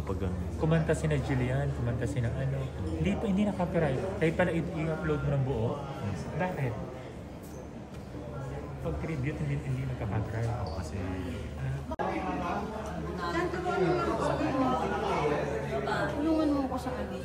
pag ano. Kumanta si na Julian, kumanta si na ano. Hindi na copyright. Kahit pala i-upload mo ng buo. Bakit? Pag tribute, hindi nagka-copyright. Oo, kasi... Tulungan mo ko sa kanya.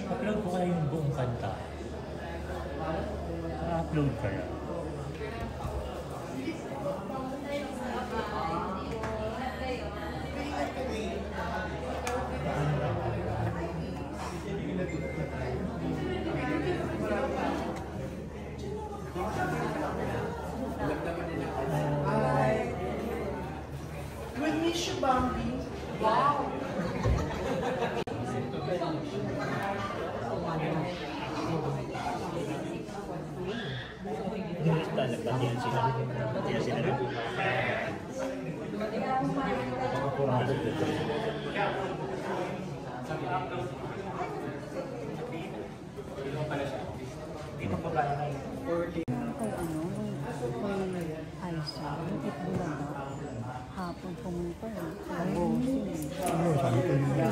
Upload ko kaya yung buong kanta. Upload kaya. We miss you, Bambi. Wow. Nagbatihan sila. Nagbatihan sila rin. Dito pa ba? Hapon pumunta eh. Ano, sabi ko yun.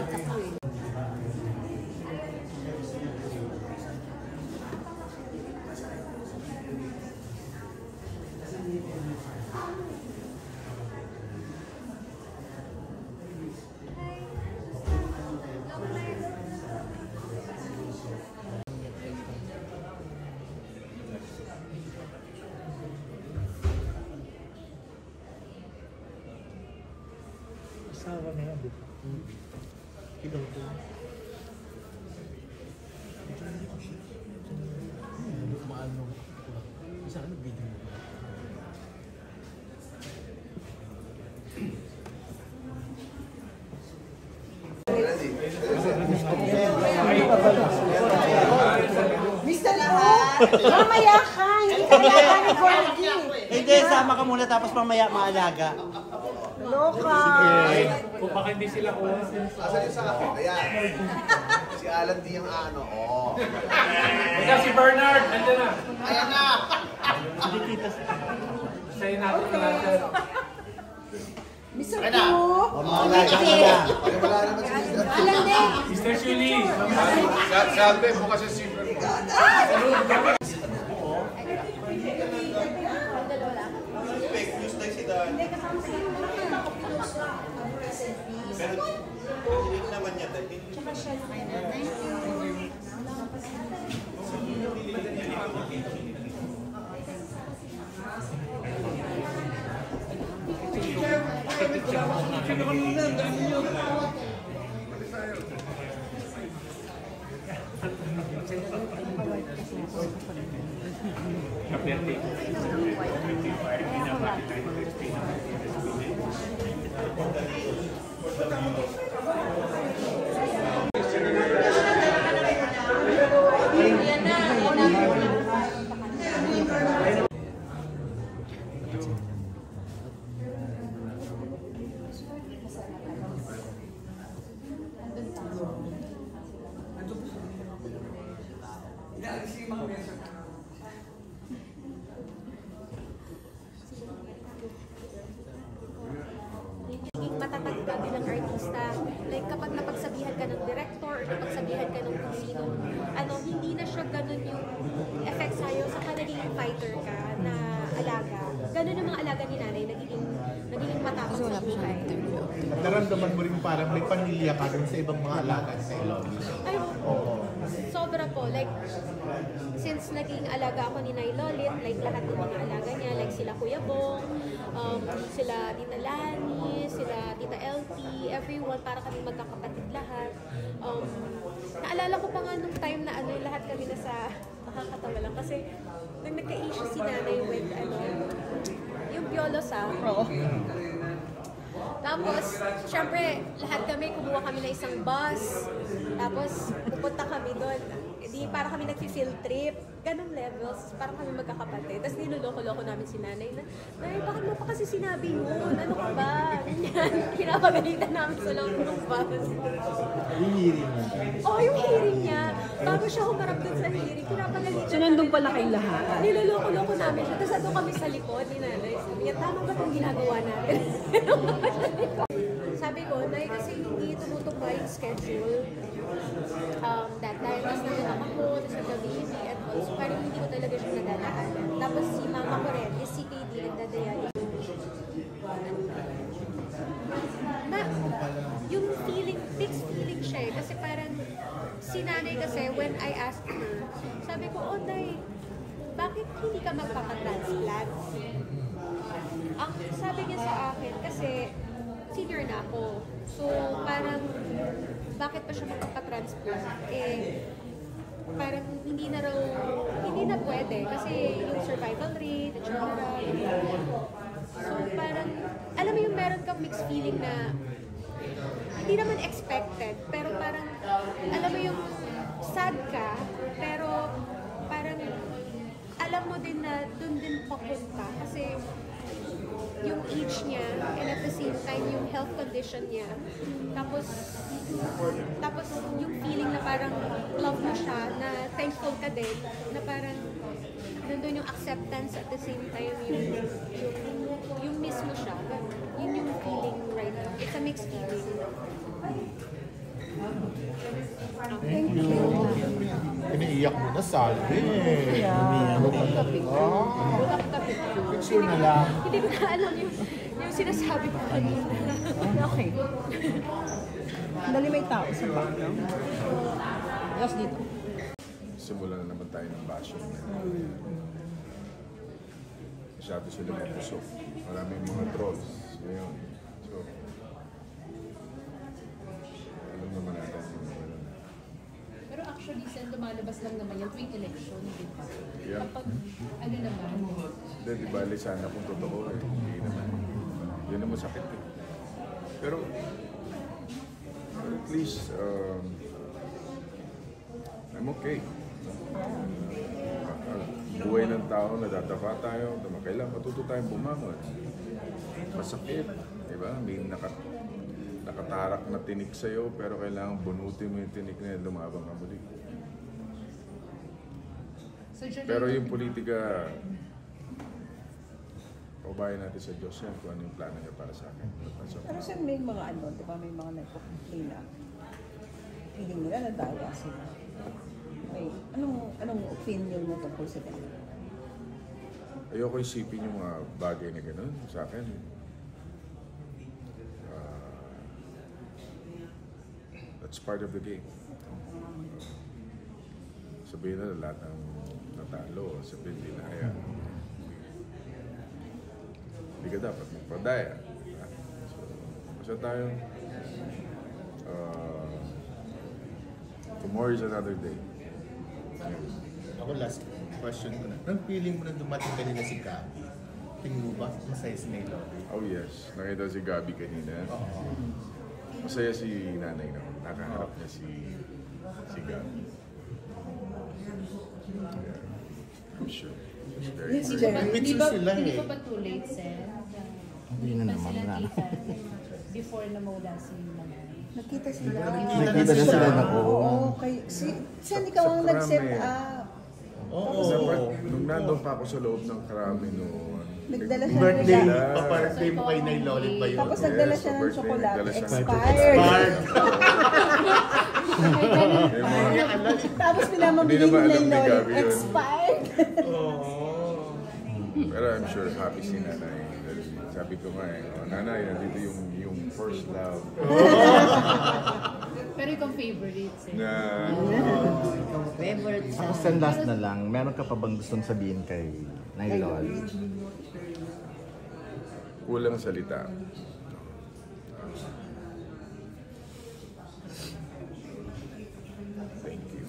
Asawa na yan, di ba? Ilaw ko. Maano. Isa ano video mo? Mr. Lahat! Mamaya ka! Hindi ka kailangan ni Gorgie! Hindi, sama ka muna tapos mamaya maalaga. Loka! Kung baka hindi sila kuha. Asan yung sa akin? Ayan. Si Alan di yung ano. Oh. Ikaw si Bernard, nandiyan na. Ayan na! Hindi kita sa... Sa'yo natin natin. Mr. Ayan na! O, maalaga ka na. Ay, wala naman si Mr. Alam din! Sister Julie. Sabi, bukas yung silver mo. Fake news tayo si Dan. Pero, hindi naman niya dahil. Kaperte. Matatag ka bilang artista. Like kapag napagsabihan ka ng director or napagsabihan ka ng kung sino, hindi na siya ganun yung effect sa'yo sa naging fighter ka na alaga. Ganun yung mga alaga ni nanay, nagiging matapos sa buhay. Naramdaman mo rin parang may pamilya ka rin sa ibang mga alaga sa Eloise. Ay, sobra po. Like, since naging alaga ako ni Nay Lolit, like lahat ng mga alaga niya, like sila Kuya Bong, sila Tita Lani, sila Tita LT, everyone, para kami magkakapatid lahat. Naalala ko pa nga nung time na lahat kami nasa, nakakatawa lang kasi nung nagka-issue si nanay with yung Biolos Tapos, syempre, lahat kami, kumuha kami na isang bus. Tapos, pupunta kami doon. Hindi para kami nag-field trip. Ganong levels, parang kami magkakapatid. Tapos niloloko-loko namin si nanay na, Nay, bakit mo pa kasi sinabi yun? Ano ka ba? Ganyan. Kinapagalitan namin sa loob ng bus. Yung hearing niya. Oh, yung hearing niya. Bago siya humarap dun sa hearing, kinapagalitan. So, nandun pala kayo lahat. Niloloko-loko namin siya. Tapos andun kami sa likod ni nanay. Sabi niya, tama ba itong ginagawa natin? Sabi ko, Nay, kasi hindi tumutugma yung schedule. That time, tapos nandiyan ako, tapos nag-baby, and also parang hindi ko talaga siya nadadaanan. Tapos si mama ko rin, is CKD, nagdadayali. Yung feeling, mixed feeling siya eh. Kasi parang, si nanay kasi, when I asked her, sabi ko, oh Nay, bakit hindi ka magpapatransplant? Ang sabi niya sa akin, kasi senior na ako. So, parang, bakit pa siya magpapatransplant? Eh, parang hindi na pwede. Kasi yung survival rate, etc. So, parang, alam mo yung meron kang mixed feeling na, hindi naman expected, pero parang, alam mo yung sad ka, pero parang, alam mo din na dun din papunta. Kasi, yung age niya, and at the same time, yung health condition niya. Tapos yung feeling na parang love mo siya, na thankful ka din, na parang nandun yung acceptance at the same time, yung miss mo siya. Yun yung feeling right now. It's a mixed feeling. Thank you. Iniiyak mo na, Salve. Picture na lang. Hindi ko na alam yung sinasabi ko kanina. Okay. Dali may tao sa background. Tapos dito. Simulan na naman tayo ng bashing. Masyado sila mapusok. Maraming mga trolls. Ngayon. So, alam naman natin yung pero actually, sen, lumalabas lang naman yung tuwing election, di ba? Yeah. Kapag, ano naman? Hindi, di bali sana kung totoo eh. Hindi naman. Yun naman sakit eh. Pero, at least, I'm okay. Buhay ng tao, nadadapa tayo, kailangan matuto tayong bumangon. Masakit, di ba? May nakatarak na tinik sa'yo, pero kailangan bunutin mo yung tinik na yun, lumabang ka muli. So, Pero yung politika, pabayan natin sa Diyos yan kung ano yung plano niya para sa akin. Pero sir, may mga ano, di ba, may mga nagpo-complain na feeling nila nadaya sila. May, anong opinion mo tungkol sa ganun? Ayoko isipin yung mga bagay na gano'n sa akin. That's part of the game. Sabihin na lahat ng natalo, sabihin din na ayan. Hindi ka dapat magpadaya. So, basta tayo, tomorrow is another day. Ako last question ko na. Anong feeling mo na dumating kanina si Gabi? Tingin mo ba masaya si Nailori? Oh yes, nakita si Gabi kanina. Masaya si nanay na. Nakaharap niya si Gabi. Yeah. I'm sure. She's very Yes, good. Jerry. Nag-meet sila Hindi eh. pa ba too late, sen? Hindi na naman, wala na. Before na mawala si nanay. Nakita sila. Nakita na sila ng Oo, kay Sen, ikaw ang nag-set up. Oo. Nung nandun pa ako sa loob ng karami noon. Nagdala siya ng Birthday, regalo. pa-birthday mo kay Nailori ba yun? Tapos nagdala siya ng birthday, tsokolate. nagdala siya ng Expired. Yung mga- Tapos Hindi pinamabili naman ni alam ni Lolo. Gabi yun. Expired. Pero I'm sure happy si nanay. Dahil sabi ko nga eh, oh, nanay, nandito yung first love Pero ikaw favorite, sen? na Favorite Ako sa last na lang, meron ka pa bang gustong sabihin kay Nailol? kulang salita. Thank you.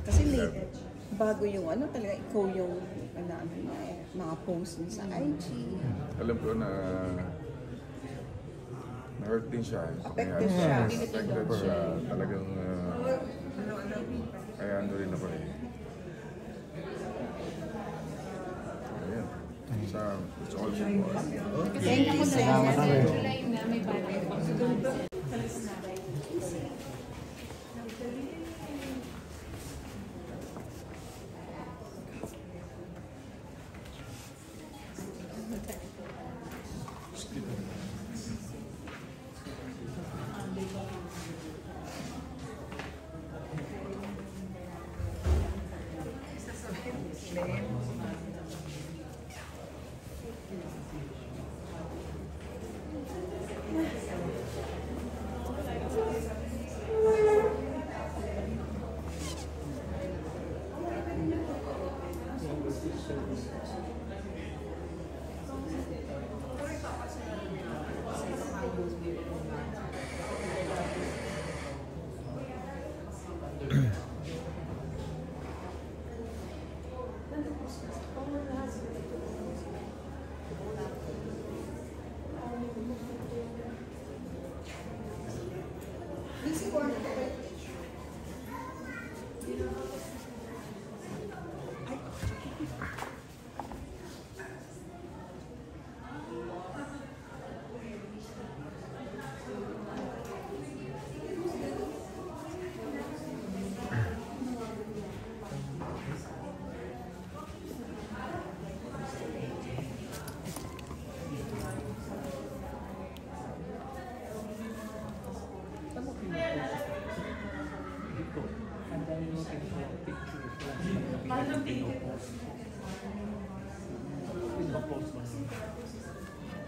Kasi late, bago yung ano, talaga ikaw yung mga post mo sa IG. Alam ko na hurt din siya. Affected siya. Affected siya. Talagang, kaya ano rin ako eh. Ayan. It's all for us. Kasi ako sa July na may bagay pang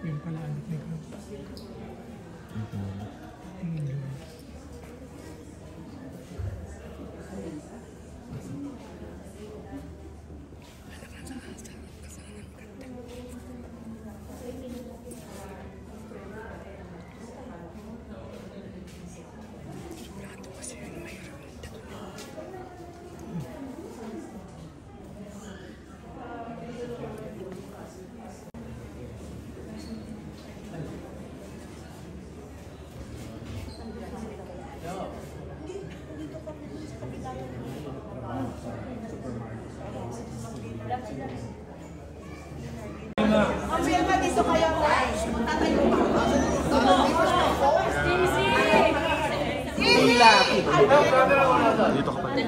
Yung pala anak ni Gab. Dito ka pa rin.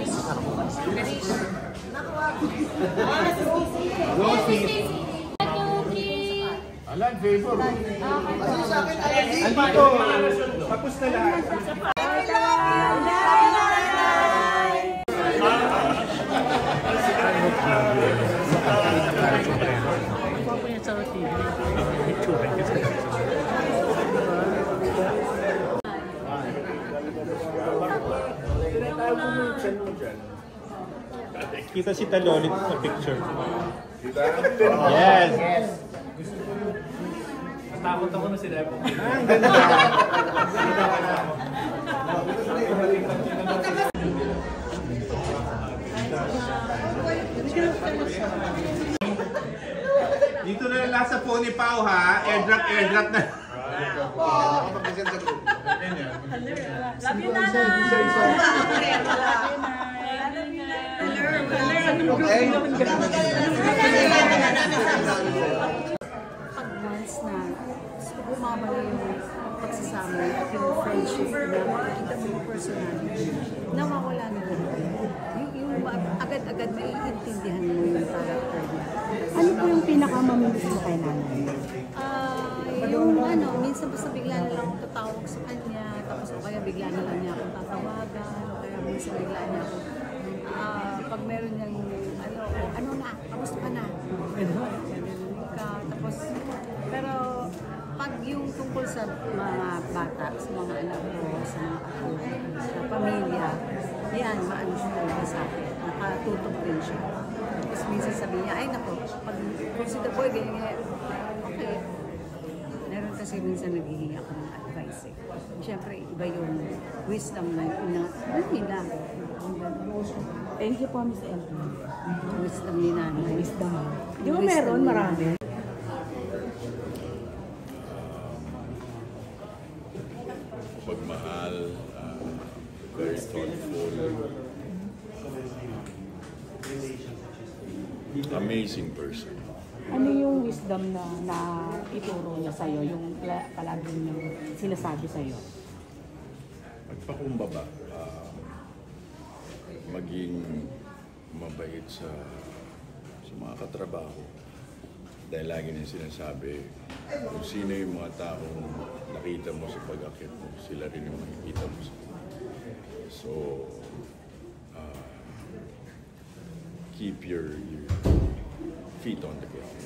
Alan, favor. Andito. Tapos na lahat. Kita si Talolit sa picture. Yes. Natakot ako na sila po. Ang ganda. Dito na lang sa phone ni Pao ha. Airdrop na. Love you, Nanay! Pag once na bumaba na yung pagsasama at yung friendship na makikita mo yung personality, nawawala na lang. Yung agad-agad maiintindihan mo yung character niya. Ano po yung pinakamamimiss mo kay Nanay? Yung minsan basta bigla na lang akong tatawag sa kanya, tapos o kaya bigla na lang niya akong tatawagan, o kaya minsan bigla niya akong, pag meron niyang, ano na, kamusta ka na? Tapos, pero pag yung tungkol sa mga bata, sa mga anak ko, sa mga ako, sa pamilya, yan, maano siya talaga sa akin. Nakatutok din siya. Tapos minsan sabi niya, ay nako, pag consider boy, ganyan, okay. Meron kasi minsan naghihingi ako ng advice eh. Siyempre, iba yung wisdom na nila. Thank you po, Miss Elvin. Wisdom ni Nanay. Wisdom. Di ba meron? Marami. Amazing person. Ano yung wisdom na ituro niya sa'yo, yung palagi niyang sinasabi sa'yo? Magpakumbaba. Maging mabait sa mga katrabaho. Dahil lagi niya sinasabi, kung sino yung mga taong nakita mo sa pag-akit mo, sila rin yung makikita mo sa. So, keep your feet on the ground.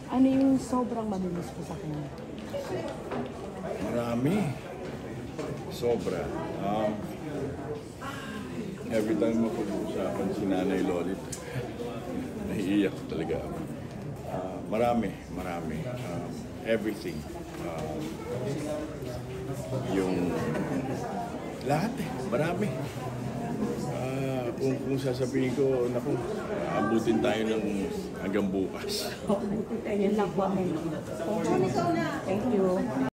Ano yung sobrang mamimiss ko sa kanya? Marami. Sobra. Every time mapag-uusapan si Nanay Lolit, naiiyak talaga ako. Marami. Everything. Yung lahat marami. Kung sasabihin ko, naku, abutin tayo ng hanggang bukas. Yan lang po. Thank you.